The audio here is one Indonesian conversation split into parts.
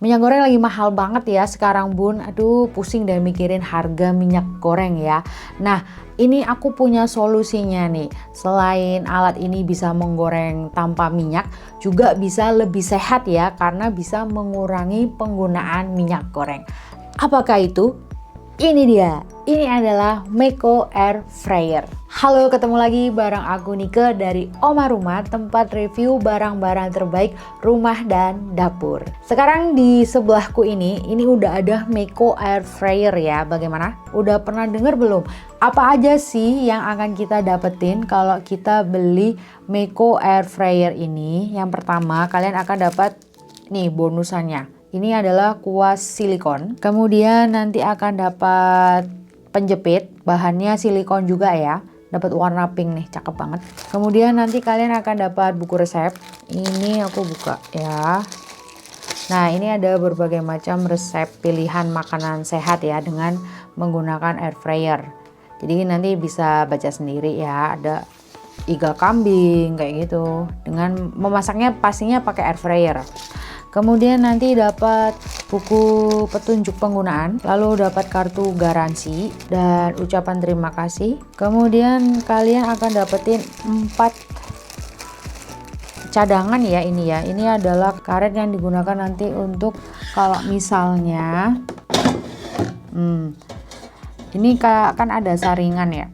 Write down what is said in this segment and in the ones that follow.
Minyak goreng lagi mahal banget ya sekarang bun. Aduh pusing deh mikirin harga minyak goreng ya. Nah ini aku punya solusinya nih. Selain alat ini bisa menggoreng tanpa minyak, juga bisa lebih sehat ya karena bisa mengurangi penggunaan minyak goreng. Apakah itu? Ini dia, ini adalah Meiko Air Fryer. Halo, ketemu lagi bareng aku Nike dari Oma Rumah, tempat review barang-barang terbaik rumah dan dapur. Sekarang di sebelahku ini udah ada Meiko Air Fryer ya. Bagaimana? Udah pernah denger belum? Apa aja sih yang akan kita dapetin kalau kita beli Meiko Air Fryer ini? Yang pertama, kalian akan dapat nih bonusannya. Ini adalah kuas silikon. Kemudian nanti akan dapat penjepit, bahannya silikon juga ya. Dapat warna pink nih, cakep banget. Kemudian nanti kalian akan dapat buku resep. Ini aku buka ya. Nah, ini ada berbagai macam resep pilihan makanan sehat ya dengan menggunakan air fryer. Jadi nanti bisa baca sendiri ya. Ada iga kambing kayak gitu. Dengan memasaknya pastinya pakai air fryer. Kemudian nanti dapat buku petunjuk penggunaan, lalu dapat kartu garansi dan ucapan terima kasih. Kemudian kalian akan dapetin 4 cadangan ya ini ya. Ini adalah karet yang digunakan nanti untuk kalau misalnya ini kan ada saringan ya.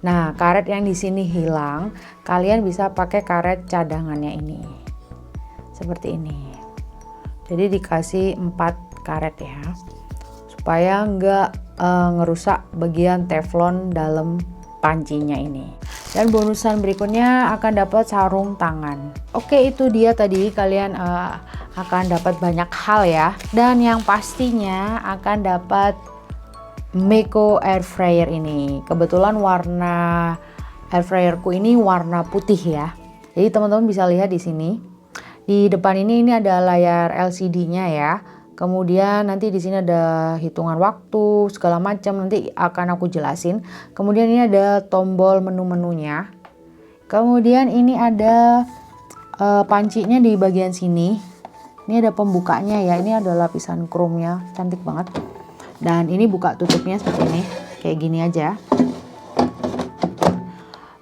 Nah, karet yang di sini hilang, kalian bisa pakai karet cadangannya ini. Seperti ini. Jadi dikasih 4 karet ya. Supaya nggak ngerusak bagian teflon dalam pancinya ini. Dan bonusan berikutnya akan dapat sarung tangan. Oke, itu dia tadi kalian akan dapat banyak hal ya. Dan yang pastinya akan dapat Meiko Air Fryer ini. Kebetulan warna air fryerku ini warna putih ya. Jadi teman-teman bisa lihat di sini. Di depan ini ada layar LCD-nya ya. Kemudian nanti di sini ada hitungan waktu segala macam, nanti akan aku jelasin. Kemudian ini ada tombol menu-menunya. Kemudian ini ada pancinya di bagian sini. Ini ada pembukanya ya. Ini ada lapisan chrome-nya, cantik banget. Dan ini buka tutupnya seperti ini, kayak gini aja.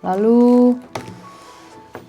Lalu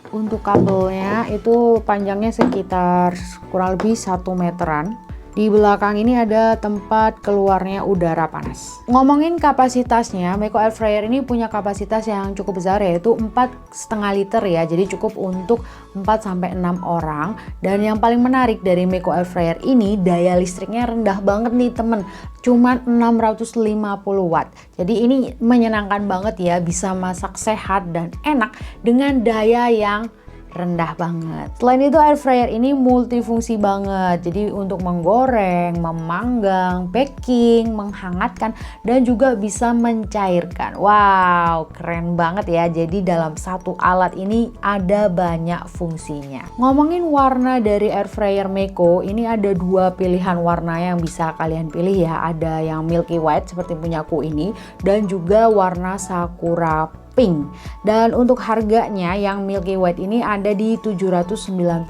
untuk kabelnya itu panjangnya sekitar kurang lebih 1 meteran. Di belakang ini ada tempat keluarnya udara panas. Ngomongin kapasitasnya, Meiko Air Fryer ini punya kapasitas yang cukup besar yaitu 4,5 liter ya. Jadi cukup untuk 4-6 orang. Dan yang paling menarik dari Meiko Air Fryer ini daya listriknya rendah banget nih temen. Cuman 650 watt. Jadi ini menyenangkan banget ya, bisa masak sehat dan enak dengan daya yang rendah banget. Selain itu air fryer ini multifungsi banget. Jadi untuk menggoreng, memanggang, baking, menghangatkan dan juga bisa mencairkan. Wow, keren banget ya. Jadi dalam satu alat ini ada banyak fungsinya. Ngomongin warna dari air fryer Meiko, ini ada 2 pilihan warna yang bisa kalian pilih ya. Ada yang milky white seperti punyaku ini dan juga warna sakura pink. Dan untuk harganya yang milky white ini ada di 799.000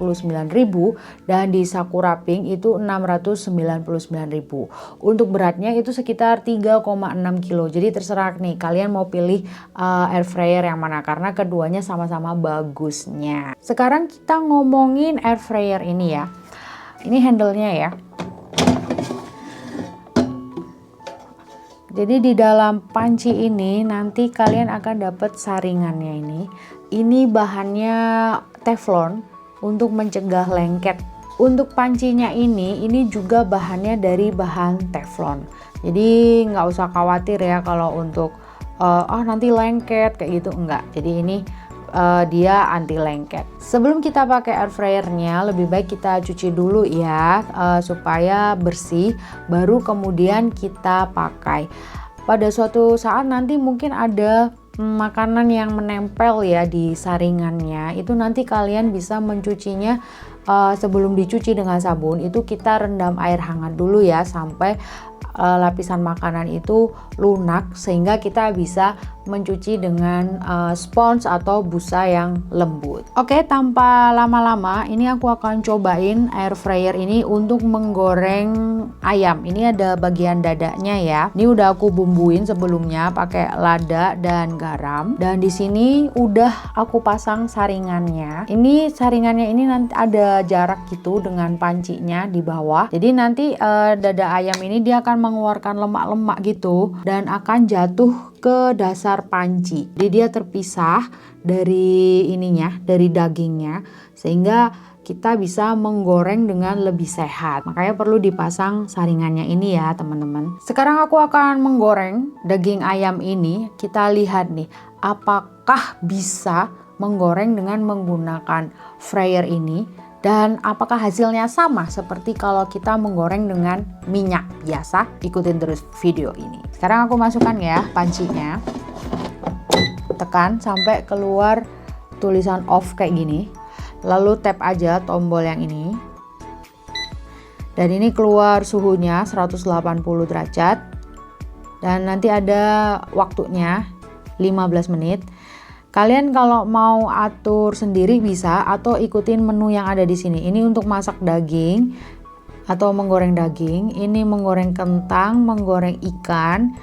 dan di sakura pink itu 699.000. Untuk beratnya itu sekitar 3,6 kilo. Jadi terserah nih kalian mau pilih air fryer yang mana karena keduanya sama-sama bagusnya. Sekarang kita ngomongin air fryer ini ya. Ini handle-nya ya. Jadi di dalam panci ini nanti kalian akan dapat saringannya ini. Ini bahannya teflon untuk mencegah lengket. Untuk pancinya ini juga bahannya dari bahan teflon. Jadi nggak usah khawatir ya kalau untuk nanti lengket kayak gitu, enggak. Jadi ini dia anti lengket. Sebelum kita pakai air fryernya lebih baik kita cuci dulu ya supaya bersih, baru kemudian kita pakai. Pada suatu saat nanti mungkin ada makanan yang menempel ya di saringannya, itu nanti kalian bisa mencucinya sebelum dicuci dengan sabun itu kita rendam air hangat dulu ya sampai lapisan makanan itu lunak, sehingga kita bisa mencuci dengan spons atau busa yang lembut. Oke, tanpa lama-lama ini aku akan cobain air fryer ini untuk menggoreng ayam. Ini ada bagian dadanya ya. Ini udah aku bumbuin sebelumnya pakai lada dan garam, dan di sini udah aku pasang saringannya. Ini saringannya ini nanti ada jarak gitu dengan pancinya di bawah. Jadi nanti dada ayam ini dia akan mengeluarkan lemak-lemak gitu dan akan jatuh ke dasar panci. Jadi dia terpisah dari ininya, dari dagingnya, sehingga kita bisa menggoreng dengan lebih sehat. Makanya perlu dipasang saringannya ini ya teman-teman. Sekarang aku akan menggoreng daging ayam ini. Kita lihat nih, apakah bisa menggoreng dengan menggunakan fryer ini, dan apakah hasilnya sama seperti kalau kita menggoreng dengan minyak biasa. Ikutin terus video ini. Sekarang aku masukkan ya pancinya, tekan sampai keluar tulisan off kayak gini, lalu tap aja tombol yang ini, dan ini keluar suhunya 180 derajat, dan nanti ada waktunya 15 menit. Kalian kalau mau atur sendiri bisa, atau ikutin menu yang ada di sini. Ini untuk masak daging atau menggoreng daging, ini menggoreng kentang, menggoreng ikan,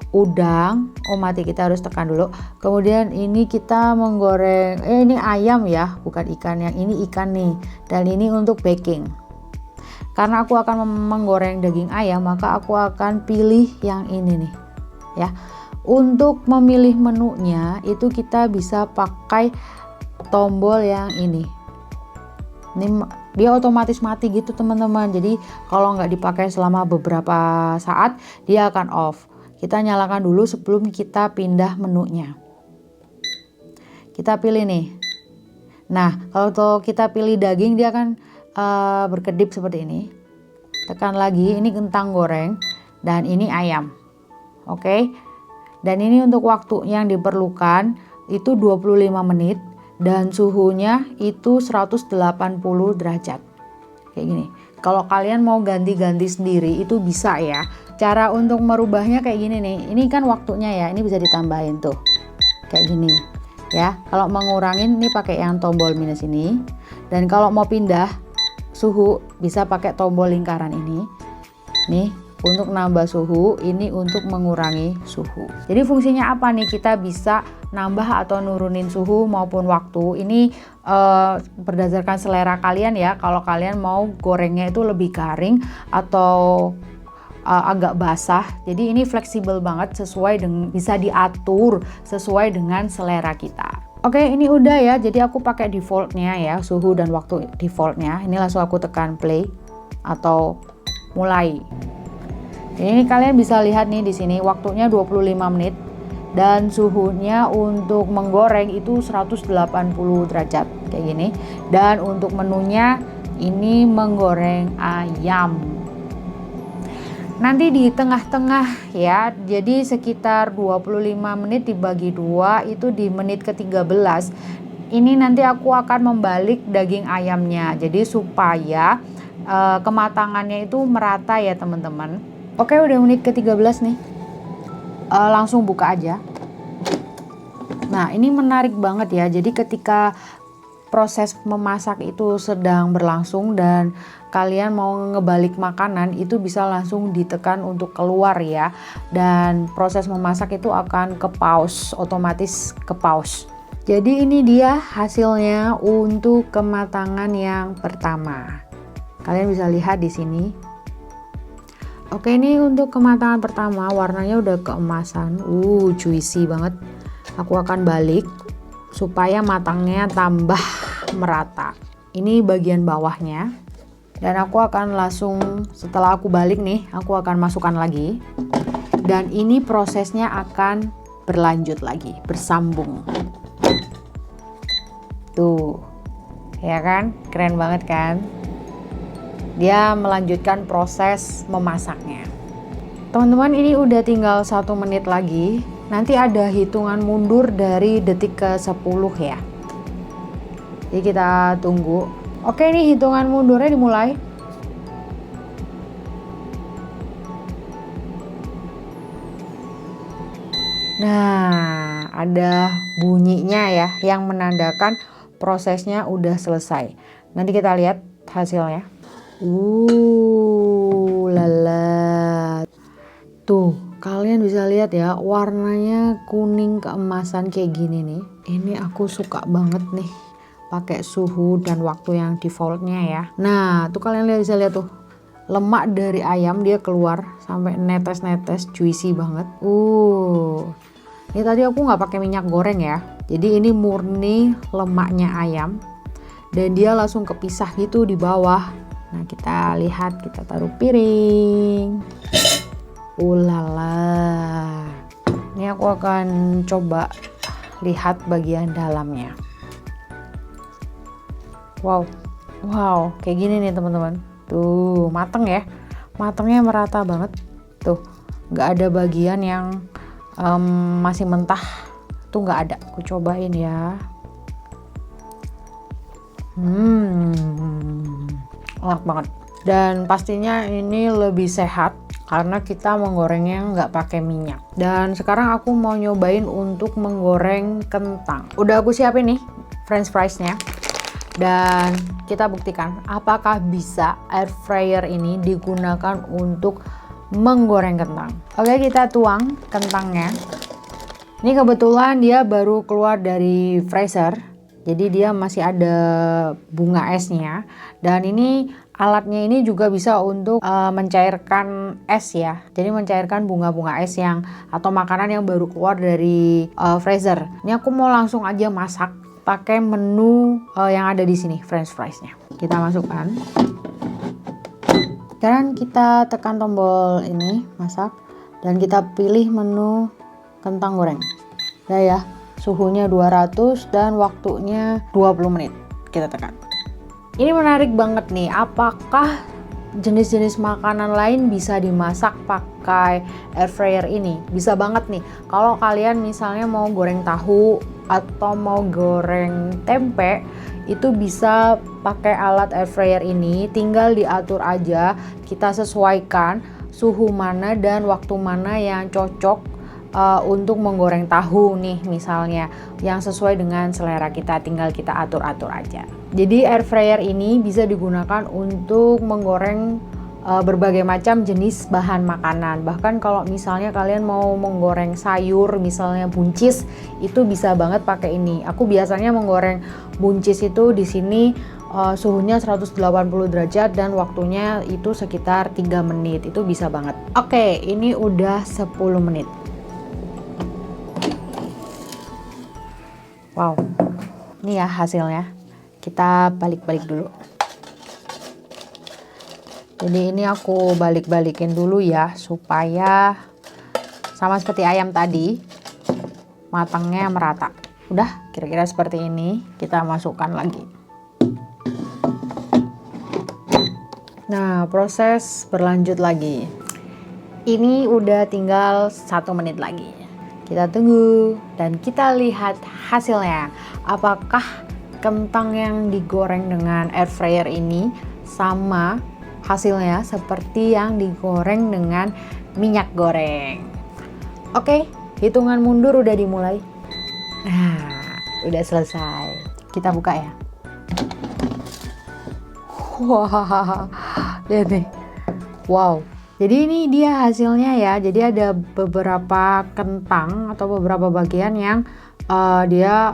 udang. Oh mati, kita harus tekan dulu. Kemudian ini kita menggoreng, ini ayam ya, bukan ikan. Yang ini ikan nih. Dan ini untuk baking. Karena aku akan menggoreng daging ayam, maka aku akan pilih yang ini nih, ya. Untuk memilih menunya itu kita bisa pakai tombol yang ini. Ini dia otomatis mati gitu teman-teman. Jadi kalau nggak dipakai selama beberapa saat dia akan off. Kita nyalakan dulu sebelum kita pindah menunya. Kita pilih nih. Nah kalau kita pilih daging dia akan berkedip seperti ini. Tekan lagi, ini kentang goreng dan ini ayam. Oke. Dan ini untuk waktu yang diperlukan itu 25 menit dan suhunya itu 180 derajat. Kayak gini. Kalau kalian mau ganti-ganti sendiri itu bisa ya. Cara untuk merubahnya kayak gini nih. Ini kan waktunya ya. Ini bisa ditambahin tuh. Kayak gini. Ya. Kalau mengurangin ini pakai yang tombol minus ini. Dan kalau mau pindah suhu bisa pakai tombol lingkaran ini. Nih. Untuk nambah suhu, ini untuk mengurangi suhu. Jadi fungsinya apa nih? Kita bisa nambah atau nurunin suhu maupun waktu. Ini berdasarkan selera kalian ya. Kalau kalian mau gorengnya itu lebih garing atau agak basah. Jadi ini fleksibel banget, sesuai dengan, bisa diatur sesuai dengan selera kita. Oke, ini udah ya. Jadi aku pakai defaultnya ya, suhu dan waktu defaultnya. Ini langsung aku tekan play atau mulai. Ini kalian bisa lihat nih di sini waktunya 25 menit dan suhunya untuk menggoreng itu 180 derajat kayak gini. Dan untuk menunya ini menggoreng ayam. Nanti di tengah-tengah ya. Jadi sekitar 25 menit dibagi 2 itu di menit ke-13. Ini nanti aku akan membalik daging ayamnya. Jadi supaya kematangannya itu merata ya teman-teman. Oke, udah menit ke-13 nih. Langsung buka aja. Nah, ini menarik banget ya. Jadi ketika proses memasak itu sedang berlangsung dan kalian mau ngebalik makanan, itu bisa langsung ditekan untuk keluar ya. Dan proses memasak itu akan ke pause, otomatis ke pause. Jadi ini dia hasilnya untuk kematangan yang pertama. Kalian bisa lihat di sini. Oke, ini untuk kematangan pertama, warnanya udah keemasan, juicy banget. Aku akan balik supaya matangnya tambah merata. Ini bagian bawahnya. Dan aku akan langsung, setelah aku balik nih, aku akan masukkan lagi. Dan ini prosesnya akan berlanjut lagi, bersambung. Tuh, ya kan? Keren banget kan? Dia melanjutkan proses memasaknya. Teman-teman, ini udah tinggal 1 menit lagi. Nanti ada hitungan mundur dari detik ke 10 ya. Jadi kita tunggu. Oke, ini hitungan mundurnya dimulai. Nah, ada bunyinya ya yang menandakan prosesnya udah selesai. Nanti kita lihat hasilnya. Lala. Tuh, kalian bisa lihat ya, warnanya kuning keemasan kayak gini nih. Ini aku suka banget nih pakai suhu dan waktu yang defaultnya ya. Nah, tuh kalian bisa lihat tuh. Lemak dari ayam dia keluar sampai netes-netes, juicy banget. Ini tadi aku nggak pakai minyak goreng ya. Jadi ini murni lemaknya ayam dan dia langsung kepisah gitu di bawah. Nah, kita lihat, kita taruh piring. Ulala. Ini aku akan coba lihat bagian dalamnya. Wow, kayak gini nih teman-teman. Tuh, mateng ya. Matengnya merata banget. Tuh, nggak ada bagian yang masih mentah. Tuh nggak ada. Aku cobain ya. Enak banget. Dan pastinya ini lebih sehat karena kita menggorengnya nggak pakai minyak. Dan sekarang aku mau nyobain untuk menggoreng kentang. Udah aku siapin nih french fries-nya. Dan kita buktikan apakah bisa air fryer ini digunakan untuk menggoreng kentang. Oke, kita tuang kentangnya. Ini kebetulan dia baru keluar dari freezer, jadi dia masih ada bunga esnya. Dan ini alatnya ini juga bisa untuk mencairkan es ya. Jadi mencairkan bunga-bunga es yang atau makanan yang baru keluar dari freezer. Ini aku mau langsung aja masak pakai menu yang ada di sini, french fries-nya. Kita masukkan. Sekarang kita tekan tombol ini, masak, dan kita pilih menu kentang goreng. Ya, suhunya 200 dan waktunya 20 menit. Kita tekan. Ini menarik banget nih, apakah jenis-jenis makanan lain bisa dimasak pakai air fryer ini? Bisa banget nih. Kalau kalian misalnya mau goreng tahu atau mau goreng tempe, itu bisa pakai alat air fryer ini. Tinggal diatur aja, kita sesuaikan suhu mana dan waktu mana yang cocok untuk menggoreng tahu nih misalnya, yang sesuai dengan selera kita, tinggal kita atur-atur aja. Jadi air fryer ini bisa digunakan untuk menggoreng berbagai macam jenis bahan makanan. Bahkan kalau misalnya kalian mau menggoreng sayur, misalnya buncis, itu bisa banget pakai ini. Aku biasanya menggoreng buncis itu di sini suhunya 180 derajat dan waktunya itu sekitar 3 menit. Itu bisa banget. Oke, ini udah 10 menit. Wow, ini ya hasilnya. Kita balik-balik dulu. Jadi ini aku balik-balikin dulu ya, supaya sama seperti ayam tadi, matangnya merata. Udah, kira-kira seperti ini. Kita masukkan lagi. Nah, proses berlanjut lagi. Ini udah tinggal 1 menit lagi. Kita tunggu dan kita lihat hasilnya. Apakah kentang yang digoreng dengan air fryer ini sama hasilnya seperti yang digoreng dengan minyak goreng? Oke, hitungan mundur udah dimulai. Nah, udah selesai. Kita buka ya. Wah, lihat nih. Wow. Jadi ini dia hasilnya ya. Jadi ada beberapa kentang atau beberapa bagian yang dia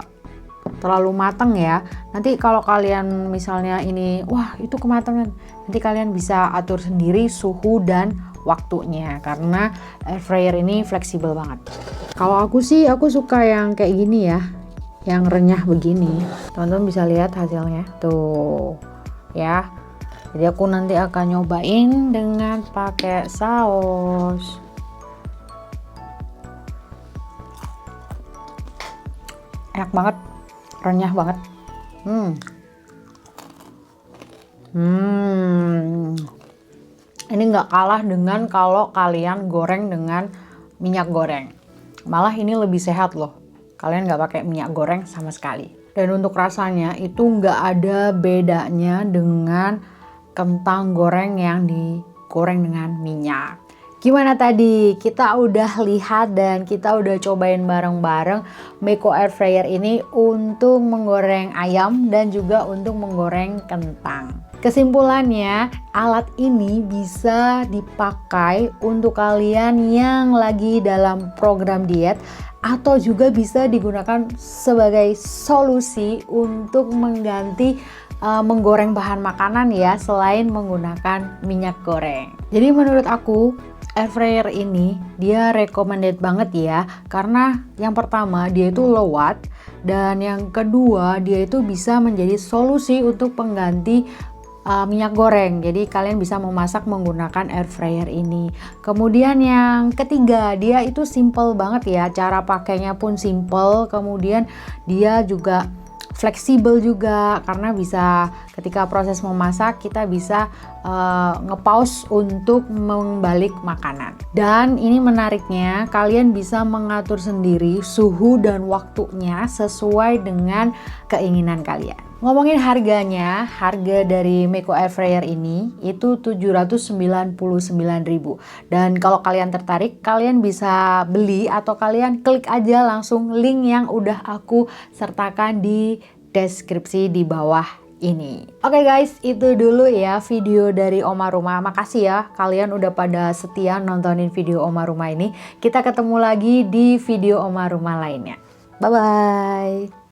terlalu matang ya. Nanti kalau kalian misalnya ini, wah itu kematangan, nanti kalian bisa atur sendiri suhu dan waktunya karena air fryer ini fleksibel banget. Kalau aku sih, aku suka yang kayak gini ya, yang renyah begini. Teman-teman bisa lihat hasilnya tuh ya. Jadi aku nanti akan nyobain dengan pakai saus. Enak banget, renyah banget. Ini nggak kalah dengan kalau kalian goreng dengan minyak goreng. Malah ini lebih sehat loh. Kalian nggak pakai minyak goreng sama sekali. Dan untuk rasanya itu nggak ada bedanya dengan kentang goreng yang digoreng dengan minyak. Gimana tadi? Kita udah lihat dan kita udah cobain bareng-bareng Meko Air Fryer ini untuk menggoreng ayam dan juga untuk menggoreng kentang. Kesimpulannya, alat ini bisa dipakai untuk kalian yang lagi dalam program diet atau juga bisa digunakan sebagai solusi untuk mengganti menggoreng bahan makanan ya, selain menggunakan minyak goreng. Jadi menurut aku air fryer ini dia recommended banget ya, karena yang pertama dia itu low watt, dan yang kedua dia itu bisa menjadi solusi untuk pengganti minyak goreng. Jadi kalian bisa memasak menggunakan air fryer ini. Kemudian yang ketiga, dia itu simple banget ya, cara pakainya pun simple. Kemudian dia juga fleksibel juga, karena bisa ketika proses memasak kita bisa nge-pause untuk membalik makanan. Dan ini menariknya, kalian bisa mengatur sendiri suhu dan waktunya sesuai dengan keinginan kalian. Ngomongin harganya, harga dari Meko Air Fryer ini itu 799.000. Dan kalau kalian tertarik, kalian bisa beli atau kalian klik aja langsung link yang udah aku sertakan di deskripsi di bawah ini. Oke guys, itu dulu ya video dari Oma Rumah. Makasih ya kalian udah pada setia nontonin video Oma Rumah ini. Kita ketemu lagi di video Oma Rumah lainnya. Bye bye.